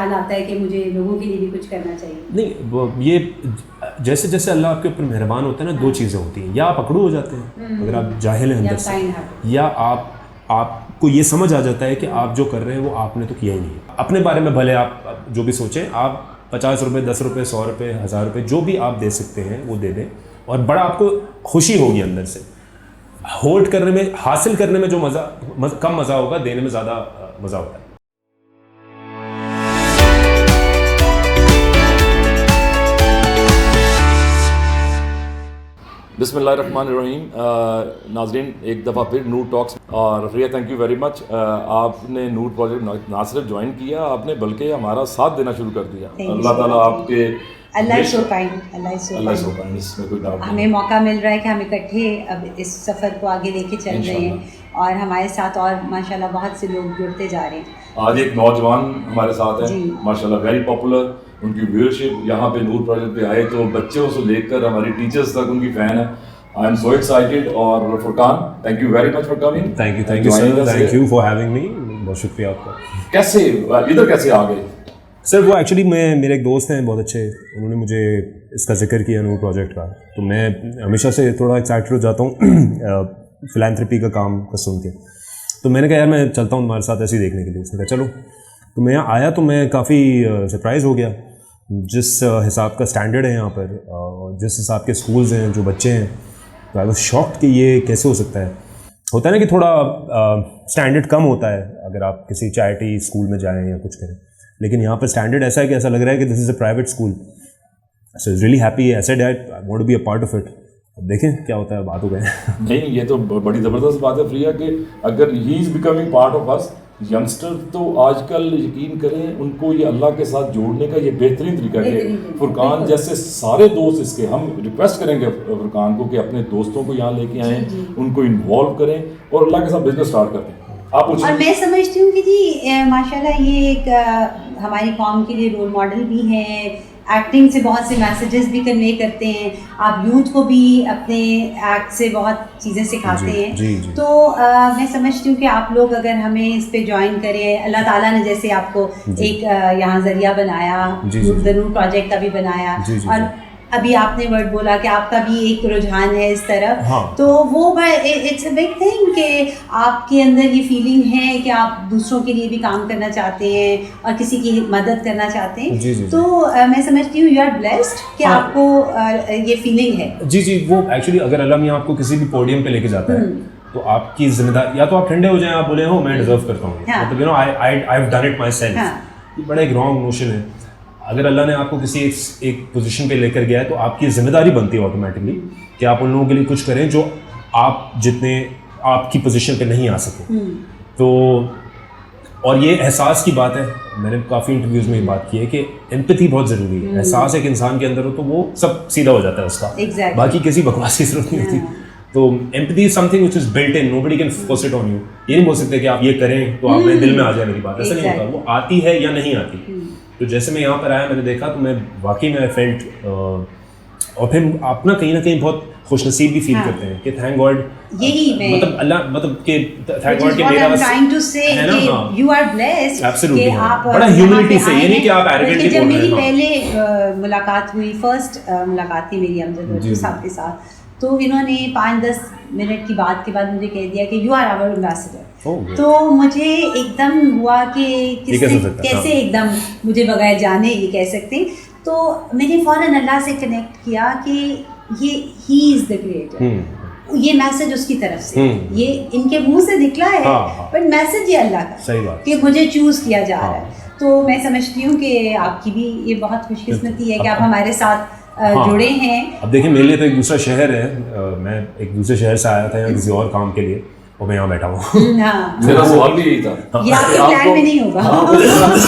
خیال آتا ہے کہ مجھے لوگوں کے لیے بھی کچھ کرنا چاہیے؟ نہیں، یہ جیسے جیسے اللہ آپ کے اوپر مہربان ہوتا ہے نا، دو چیزیں ہوتی ہیں، یا آپ اکڑو ہو جاتے ہیں اگر آپ جاہل ہیں اندر سے، یا آپ کو یہ سمجھ آ جاتا ہے کہ آپ جو کر رہے ہیں وہ آپ نے تو کیا ہی نہیں. اپنے بارے میں بھلے آپ جو بھی سوچیں، آپ 50 روپے 10 روپے 100 روپے 1000 روپے جو بھی آپ دے سکتے ہیں وہ دے دیں، اور بڑا آپ کو خوشی ہوگی اندر سے. ہولڈ کرنے میں، حاصل کرنے میں جو کم مزہ ہوگا، دینے میں زیادہ مزہ ہوتا ہے. بسم اللہ الرحمن الرحیم. ناظرین، ایک دفعہ پھر نور ٹاکس، اور رفیہ تھینک یو ویری مچ. آپ نے نور پروجیکٹ نہ صرف جوائن کیا، آپ نے بلکہ ہمارا ساتھ دینا شروع کر دیا. اللہ تعالیٰ آپ کے اس میں کوئی ڈاؤٹ نہیں. ہمیں موقع مل رہا ہے کہ ہم اکٹھے اب اس سفر کو آگے لے کے چل رہے ہیں، اور ہمارے ساتھ اور ماشاءاللہ بہت سے لوگ جڑتے جا رہے ہیں. آج ایک نوجوان ہمارے ساتھ ہیں ماشاءاللہ، ویری پاپولر. ان کی ویورشپ یہاں پہ نور پروجیکٹ پہ آئے تو بچوں سے لے کر ہماری ٹیچرز تک ان کی فین ہے. I am so excited. اور Furqan, thank you very much for coming. Thank you sir, thank you for having me. بہت شکریہ آپ کا. کیسے ادھر کیسے آ گئے؟ سر وہ ایکچولی میرے ایک دوست ہیں بہت اچھے، انہوں نے مجھے اس کا ذکر کیا نور پروجیکٹ کا، تو میں ہمیشہ سے تھوڑا ایکسائٹیڈ ہو جاتا ہوں فلانتھرپی کا کام کا سن کے. تو میں نے کہا یار میں چلتا ہوں تمہارے ساتھ ایسے ہی دیکھنے کے لیے. اس نے کہا چلو. تو میں یہاں آیا تو میں کافی سرپرائز ہو گیا جس حساب کا اسٹینڈرڈ ہے یہاں پر، جس حساب کے اسکولز ہیں، جو بچے ہیں. تو آئی واز شاکڈ کہ یہ کیسے ہو سکتا ہے. ہوتا ہے نا کہ تھوڑا اسٹینڈرڈ کم ہوتا ہے اگر آپ کسی چیریٹی اسکول میں جائیں یا کچھ کریں، لیکن یہاں پر اسٹینڈرڈ ایسا ہے کہ ایسا لگ رہا ہے کہ this is a private school. So is really happy. As I did I want to be a part of it. دیکھیں کیا ہوتا ہے. بات ہو گئے. نہیں، یہ تو بڑی زبردست بات ہے فریہ، کہ اگر he is becoming part of us. Youngster تو آج کل یقین کریں ان کو یہ اللہ کے ساتھ جوڑنے کا یہ بہترین طریقہ ہے. فرقان جیسے سارے دوست اس کے، ہم ریکویسٹ کریں گے فرقان کو کہ اپنے دوستوں کو یہاں لے کے آئیں، ان کو انوالو کریں اور اللہ کے ساتھ بزنس اسٹارٹ کرتے ہیں. آپ اور میں سمجھتی ہوں کہ جی ماشاءاللہ یہ ایک ہماری قوم کے لیے رول ماڈل بھی ہیں. ایکٹنگ سے بہت سے میسیجز بھی کنوے کرتے ہیں. آپ یوتھ کو بھی اپنے ایکٹ سے بہت چیزیں سکھاتے ہیں. تو میں سمجھتی ہوں کہ آپ لوگ اگر ہمیں اس پہ جوائن کریں، اللہ تعالیٰ نے جیسے آپ کو ایک یہاں ذریعہ بنایا، نور پروجیکٹ کا بھی بنایا، اور ابھی آپ نے ورڈ بولا کہ آپ کا بھی ایک رجحان ہے اس طرف، تو وہ اٹس اے بگ تھنگ کہ آپ کے اندر یہ فیلنگ ہے کہ آپ دوسروں کے لیے بھی کام کرنا چاہتے ہیں اور کسی کی مدد کرنا چاہتے ہیں. تو میں سمجھتی ہوں یو آر بلیسڈ کہ آپ کو یہ فیلنگ ہے. جی وہ ایکچولی اگر اللہ میاں آپ کو کسی بھی پوڈیم پہ لے کے جاتا ہے تو آپ کی ذمہ داری، یا تو آپ ٹھنڈے ہو جائیں، آپ بولیں ہو میں ڈیزرو کرتا ہوں، مطلب you know I have done it myself. یہ بڑا ایک رانگ نوشن ہے. اگر اللہ نے آپ کو کسی ایک پوزیشن پہ لے کر گیا ہے تو آپ کی ذمہ داری بنتی ہے آٹومیٹکلی کہ آپ ان لوگوں کے لیے کچھ کریں جو آپ جتنے آپ کی پوزیشن پہ نہیں آ سکے. تو اور یہ احساس کی بات ہے، میں نے کافی انٹرویوز میں یہ بات کی ہے کہ ایمپتھی بہت ضروری ہے. احساس ایک انسان کے اندر ہو تو وہ سب سیدھا ہو جاتا ہے اس کا، باقی کسی بکواس کی ضرورت نہیں ہوتی. تو empathy is some thing which is built in, nobody can force it on you. یہ نہیں بول سکتے کہ آپ یہ کریں تو آپ میرے دل میں آ جائے میری بات، ایسا نہیں ہوتا. وہ آتی ہے یا نہیں آتی. تو جیسے میں یہاں پر آیا، میں نے دیکھا تو میں واقعی میں فیلٹ، اور پھر آپ نا کہیں بہت خوش نصیب بھی فیل کرتے ہیں کہ تھینک گاڈ، یہی مطلب اللہ، مطلب کہ تھینک گاڈ کہ میرا ہے نا، یو آر بلیسڈ کہ آپ بڑا ہیوملٹی سے، یہ نہیں کہ آپ ایروگینٹلی جب میری پہلے ملاقات ہوئی، فرسٹ ملاقات تھی میری امجد صاحب کے ساتھ، تو انہوں نے 5-10 منٹ کی بات کے بعد مجھے کہہ دیا کہ یو آر آور ایمبیسڈر. تو مجھے ایک دم ہوا کہ کیسے ایک دم مجھے بغیر جانے یہ کہہ سکتے. تو میں نے فوراً اللہ سے کنیکٹ کیا کہ یہ ہی از دا کریٹر. یہ میسج اس کی طرف سے، یہ ان کے منہ سے نکلا ہے بٹ میسج یہ اللہ کا کہ مجھے چوز کیا جا رہا ہے. تو میں سمجھتی ہوں کہ آپ کی بھی یہ بہت خوش قسمتی ہے کہ آپ ہمارے ساتھ جڑے ہیں. اب دیکھیں میرے لیے تو ایک دوسرا شہر ہے، میں ایک دوسرے شہر سے آیا تھا یا کسی اور کام کے لیے، اور میں یہاں بیٹھا ہوں. میرا سوال بھی یہی تھا، یہ آپ کے پلان میں نہیں ہوگا.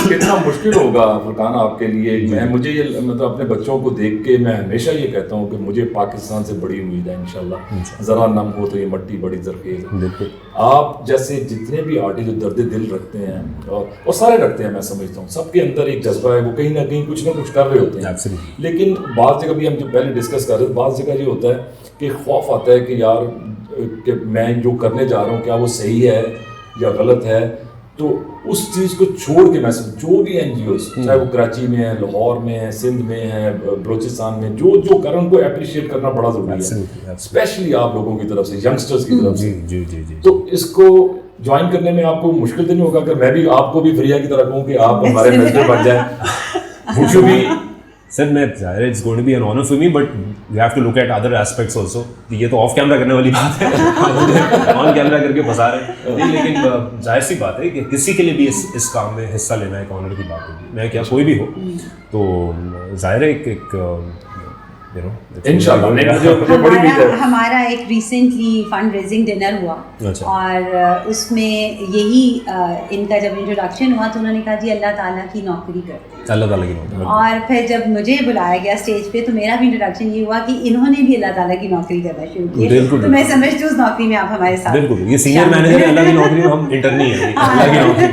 کتنا مشکل ہوگا فرقان آپ کے لیے. مجھے یہ مطلب اپنے بچوں کو دیکھ کے میں ہمیشہ یہ کہتا ہوں کہ مجھے پاکستان سے بڑی امید ہے انشاءاللہ. ذرا نم ہو تو یہ مٹی بڑی زرخیز ہے. آپ جیسے جتنے بھی آرٹسٹ جو درد دل رکھتے ہیں اور سارے رکھتے ہیں، میں سمجھتا ہوں سب کے اندر ایک جذبہ ہے، وہ کہیں نہ کچھ کر رہے ہوتے ہیں. لیکن بعض جگہ بھی ہم جو پہلے ڈسکس کر رہے تھے، بعض جگہ یہ ہوتا ہے کہ خوف آتا ہے کہ یار کہ میں جو کرنے جا رہا ہوں کیا وہ صحیح ہے یا غلط ہے. تو اس چیز کو چھوڑ کے میں جو بھی NGOs چاہے وہ کراچی میں ہے, لاہور میں ہے, سندھ میں ہے, بلوچستان میں جو کر ان کو اپریشیٹ کرنا بڑا ضروری ہے, اسپیشلی آپ لوگوں کی طرف سے, ینگسٹرز کی طرف سے. تو اس کو جوائن کرنے میں آپ کو مشکل تو نہیں ہوگا؟ اگر میں بھی آپ کو بھی فریہ کی طرح کہوں کہ آپ ہمارے مینیجر بن جائیں, مجھے بھی سر میں ظاہر ہے it's going to be an honour for me, but we have to look at other aspects also. یہ تو آف کیمرہ کرنے والی بات ہے, آن کیمرہ کر کے پھنسا رہے ہیں. لیکن ظاہر سی بات ہے کہ کسی کے لیے بھی اس کام میں حصہ لینا ایک آنر کی بات ہوگی, میں کیا کوئی بھی ہو. تو ظاہر ہے ایک ہمارا ایک ریسنٹلی فنڈ ریزنگ ڈنر ہوا, اور اس میں یہی ان کا جب انٹروڈکشن ہوا تو انہوں نے کہا جی اللہ تعالیٰ کی نوکری کرتے ہیں, اللہ تعالیٰ کی نوکری. اور پھر جب مجھے بلایا گیا اسٹیج پہ تو میرا بھی انٹروڈکشن یہ ہوا کہ انہوں نے بھی اللہ تعالیٰ کی نوکری کرنا شروع کی. تو میں سمجھتی ہوں اس نوکری میں آپ ہمارے ساتھ. بالکل, یہ سینئر مینیجر ہے اللہ کی نوکری میں, ہم انٹرنی ہیں اللہ کی نوکری.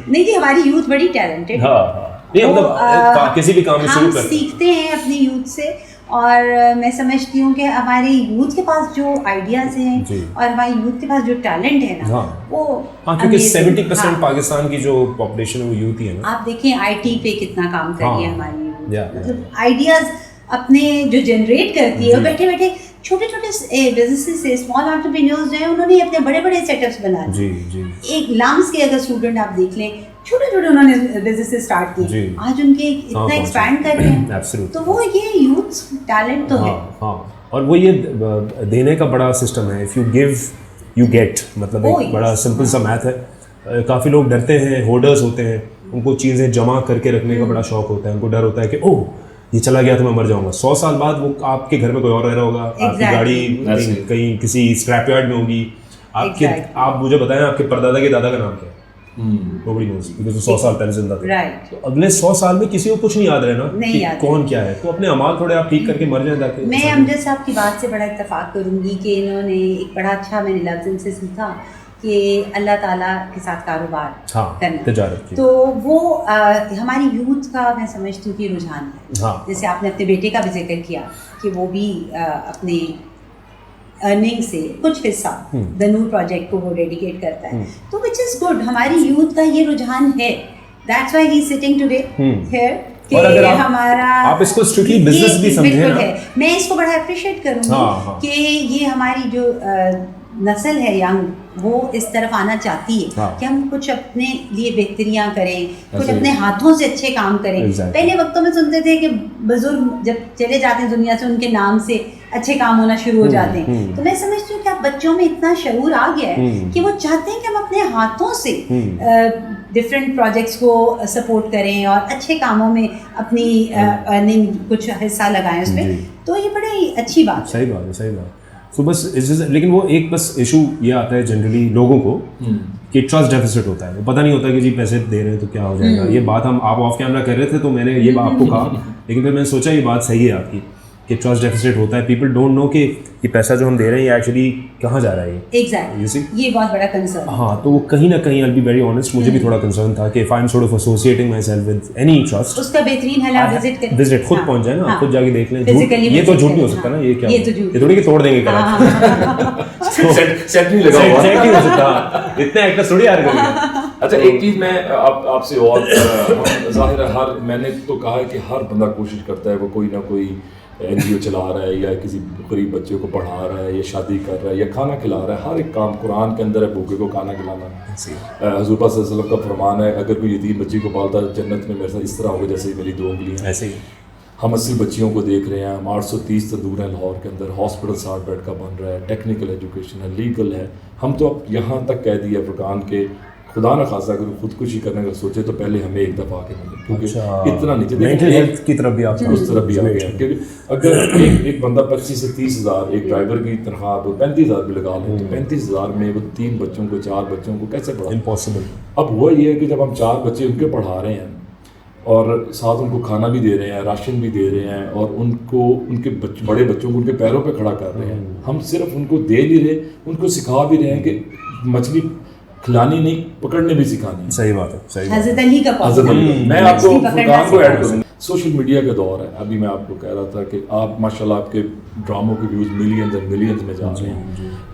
نہیں جی, ہماری یوتھ بڑی ٹیلنٹڈ ہے, کسی بھی کام میں شروع کرتے ہیں, سیکھتے ہیں اپنی یوتھ سے. اور میں سمجھتی ہوں کہ ہماری یوتھ کے پاس جو آئیڈیاز ہیں اور ہماری یوتھ کے پاس جو ٹیلنٹ ہے نا وہ, کیونکہ 70% پاکستان کی جو پاپولیشن ہے وہ یوتھ ہی ہے نا. آپ دیکھیں IT پہ کتنا کام کر رہی ہے ہماری یوتھ, مطلب آئیڈیاز اپنے جو جنریٹ کرتی ہے, اور بیٹھے بیٹھے چھوٹے چھوٹے بزنسز سے اسمال انٹرپرینیورز جو ہیں انہوں نے اپنے بڑے بڑے سیٹ اپس بنا دیے. ایک لامس کے اگر اسٹوڈنٹ آپ دیکھ لیں, چھوٹے چھوٹے انہوں نے بزنس اسٹارٹ کیے, آج ان کے اتنا ایکسپینڈ کر رہے ہیں. تو وہ یہ یوتھ ٹیلنٹ تو ہے. اور وہ یہ دینے کا بڑا سسٹم ہے, if you give you get, مطلب ایک بڑا سمپل سا میتھ ہے. کافی لوگ ڈرتے ہیں, ہولڈرز ہوتے ہیں, ان کو چیزیں جمع کر کے رکھنے کا بڑا شوق ہوتا ہے, ان کو ڈر ہوتا ہے کہ اوہ یہ چلا گیا تو میں مر جاؤں گا. 100 سال بعد وہ آپ کے گھر میں کوئی اور رہ رہا ہوگا, آپ کی گاڑی کہیں کسی اسکریپ یارڈ میں ہوگی. آپ مجھے بتائیں آپ کے پردادا کے دادا کا نام کیا ہے؟ نوبڈی نوز, کیونکہ 100 سال پہلے زندہ تھے. تو اگلے 100 سال میں کسی کو کچھ نہیں یاد رہنا کہ کون کیا ہے, تو اپنے اعمال تھوڑے آپ ٹھیک کر کے مر جائیں. تاکہ میں امجد صاحب کی بات سے بڑا اتفاق کروں گی کہ انہوں نے ایک بڑا اچھا میں نے لفظ ان سے سیکھا کہ اللہ تعالیٰ کے ساتھ کاروبار کرنا, تجارت. تو وہ ہماری یوتھ کا میں سمجھتی ہوں کہ رجحان ہے. جیسے آپ نے اپنے بیٹے کا بھی ذکر کیا کہ وہ بھی اپنے ارننگ سے کچھ حصہ دا نور پروجیکٹ کو وہ ڈیڈیکیٹ کرتا ہے, تو وچ از گڈ. ہماری یوتھ کا یہ رجحان ہے, that's why he is sitting today here. کہ ہمارا آپ اس کو اسٹرکٹلی بزنس بھی سمجھیں نا, میں اس کو بڑا اپریشیٹ کروں گی کہ یہ ہماری جو نسل ہے ینگ, وہ اس طرف آنا چاہتی ہے کہ ہم کچھ اپنے لیے بہتریاں کریں, کچھ اپنے ہاتھوں سے اچھے کام کریں. پہلے وقتوں میں سنتے تھے کہ بزرگ جب چلے جاتے ہیں دنیا سے ان کے نام سے اچھے کام ہونا شروع ہو جاتے ہیں. تو میں سمجھتی ہوں کہ اب بچوں میں اتنا شعور آ گیا ہے کہ وہ چاہتے ہیں کہ ہم اپنے ہاتھوں سے ڈفرینٹ پروجیکٹس کو سپورٹ کریں اور اچھے کاموں میں اپنی ارننگ کچھ حصہ لگائیں اس میں. تو یہ بڑی اچھی بات ہے. صحیح بات ہے, صحیح بات. تو بس لیکن وہ ایک بس ایشو یہ آتا ہے جنرلی لوگوں کو کہ ٹرسٹ ڈیفیسٹ ہوتا ہے. وہ پتہ نہیں ہوتا کہ جی پیسے دے رہے ہیں تو کیا ہو جائے گا. یہ بات آپ آف کیمرہ کر رہے تھے تو میں نے یہ آپ کو کہا, لیکن پھر میں نے سوچا یہ بات صحیح ہے آپ کی کہ ٹرسٹ ڈیفیسٹ ہوتا ہے. پیپل ڈونٹ نو کہ یہ پیسہ جو ہم دے رہے ہیں یہ ایکچولی کہاں جا رہا ہے. ایگزیکٹلی, یہ بہت بڑا کنسرن. ہاں, تو وہ کہیں نہ کہیں I'll be very honest, مجھے بھی تھوڑا کنسرن تھا کہ if I'm sort of associating myself with any trust, اس کا بہترین حل آپ وزٹ خود پہنچ جائیں نا, خود جا کے دیکھ لیں. یہ تو جھوٹ نہیں ہو سکتا نا, یہ کیا یہ تھوڑی کہ توڑ دیں گے سیٹ نہیں لگا ہوا, سیٹ نہیں ہو سکتا, اتنے ایکٹر تھوڑی آ رہے ہیں. اچھا ایک چیز میں آپ سے اور, ظاہر ہے میں نے تو کہا ہے کہ ہر بندہ کوشش کرتا ہے وہ کوئی نہ کوئی NGO چلا رہا ہے یا کسی غریب بچے کو پڑھا رہا ہے یا شادی کر رہا ہے یا کھانا کھلا رہا ہے. ہر ایک کام قرآن کے اندر ہے بھوکے کو کھانا کھلانا. حضور پاک صلی اللہ علیہ وسلم کا فرمان ہے اگر کوئی یتیم بچی کو پالتا ہے جنت میں میرے ساتھ اس طرح ہوگا جیسے میری 2 انگلیاں. ایسے ہی ہم 80 بچیوں کو دیکھ رہے ہیں, ہم 830 تندور ہیں لاہور کے اندر, ہاسپٹل 60 بیڈ کا بن رہا ہے, ٹیکنیکل ایجوکیشن ہے, لیگل ہے. ہم تو اب یہاں تک کہہ دیا فرقان کے خدا نہ خاصا اگر خودکشی کرنے کا سوچے تو پہلے ہمیں ایک دفعہ آگے ملے, کیونکہ اتنا نیچے مینٹل ہیلتھ کی طرف بھی آپ اس طرف بھی آ گیا. کیونکہ اگر ایک بندہ 25 سے 30 ہزار, ایک ڈرائیور کی تنخواہ 35,000 بھی لگا لیں تو 35,000 میں وہ 3 بچوں کو 4 بچوں کو کیسے پڑھا؟ امپاسبل. اب ہوا یہ ہے کہ جب ہم 4 بچے ان کے پڑھا رہے ہیں اور ساتھ ان کو کھانا بھی دے رہے ہیں, راشن بھی دے رہے ہیں, اور ان کو ان کے بڑے بچوں کو ان کے پیروں پہ کھڑا کر رہے ہیں, ہم صرف ان کو دے نہیں رہے, ان کو سکھا بھی رہے ہیں کہ مچھلی کھلانی نہیں پکڑنے بھی سکھانی. صحیح بات ہے, صحیح. حضرت علی کا میں آپ کو فرقان کو ایڈ کروں. سوشل میڈیا کا دور ہے, ابھی میں آپ کو کہہ رہا تھا کہ آپ ماشاء اللہ آپ کے ڈراموں کے ویوز ملینز اینڈ ملینز میں جا رہے ہیں.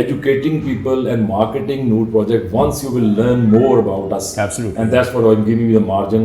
educating people and marketing Noor project once you will learn more about us. Absolutely. And that's what I'm giving you the margin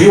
You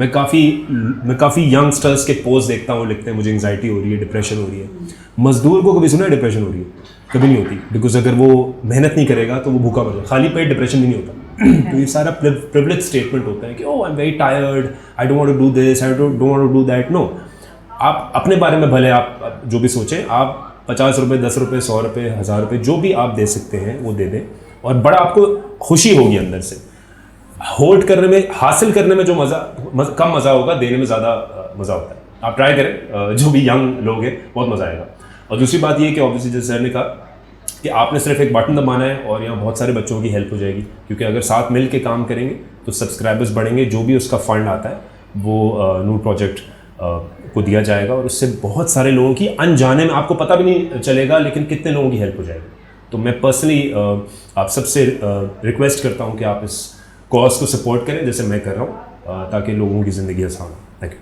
میں کافی ینگسٹرس کے پوسٹ دیکھتا ہوں, لکھتے ہیں مجھے انگزائٹی ہو رہی ہے, ڈپریشن ہو رہی ہے. مزدور کو کبھی سنا ہے ڈپریشن ہو رہی ہے؟ کبھی نہیں ہوتی, بیکاز اگر وہ محنت نہیں کرے گا تو وہ بھوکا مر جائے. خالی پیٹ ڈپریشن بھی نہیں ہوتا. تو یہ سارا پریولیج اسٹیٹمنٹ ہوتا ہے کہ oh I am very tired, I don't want to do this, I don't want to do that. No, آپ اپنے بارے میں بھلے آپ جو بھی سوچیں, آپ 50 روپے, 10 روپے, 100 روپے, 1000 روپے جو بھی آپ دے سکتے ہیں وہ دے دیں, اور بڑا آپ کو خوشی ہوگی اندر سے. ہولڈ کرنے میں, حاصل کرنے میں جو کم مزہ ہوگا, دینے میں زیادہ مزہ ہوتا ہے. آپ ٹرائی کریں, جو بھی ینگ لوگ ہیں بہت مزہ آئے گا. اور دوسری بات یہ ہے کہ آبویسلی جیسے سر نے کہا کہ آپ نے صرف ایک بٹن دبانا ہے اور یہاں بہت سارے بچوں کی ہیلپ ہو جائے گی, کیونکہ اگر ساتھ مل کے کام کریں گے تو سبسکرائبرز بڑھیں گے, جو بھی اس کا فنڈ آتا ہے وہ نور پروجیکٹ کو دیا جائے گا, اور اس سے بہت سارے لوگوں کی انجانے میں, آپ کو پتہ بھی نہیں چلے گا لیکن کتنے لوگوں کی ہیلپ ہو جائے گی. تو میں پرسنلی آپ سب سے ریکویسٹ کرتا ہوں کہ آپ اس کاز کو سپورٹ کریں جیسے میں کر رہا ہوں, تاکہ لوگوں کی زندگی آسان ہو. Thank you.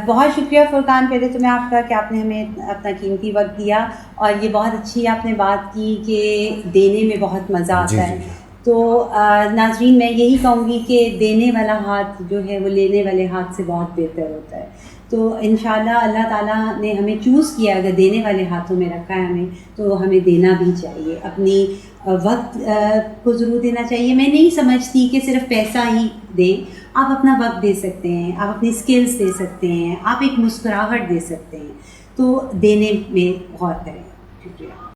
بہت شکریہ فرقان پہلے تو میں آپ کا کہ آپ نے ہمیں اپنا قیمتی وقت دیا, اور یہ بہت اچھی آپ نے بات کی کہ دینے میں بہت مزہ آتا ہے. تو ناظرین میں یہی کہوں گی کہ دینے والا ہاتھ جو ہے وہ لینے والے ہاتھ سے بہت بہتر ہوتا ہے. تو انشاءاللہ اللہ تعالیٰ نے ہمیں چوز کیا, اگر دینے والے ہاتھوں میں رکھا ہے ہمیں, تو ہمیں دینا بھی چاہیے. اپنی وقت کو ضرور دینا چاہیے. میں نہیں سمجھتی کہ صرف پیسہ ہی دیں, آپ اپنا وقت دے سکتے ہیں, آپ اپنی اسکلز دے سکتے ہیں, آپ ایک مسکراہٹ دے سکتے ہیں. تو دینے میں غور کریں. شکریہ.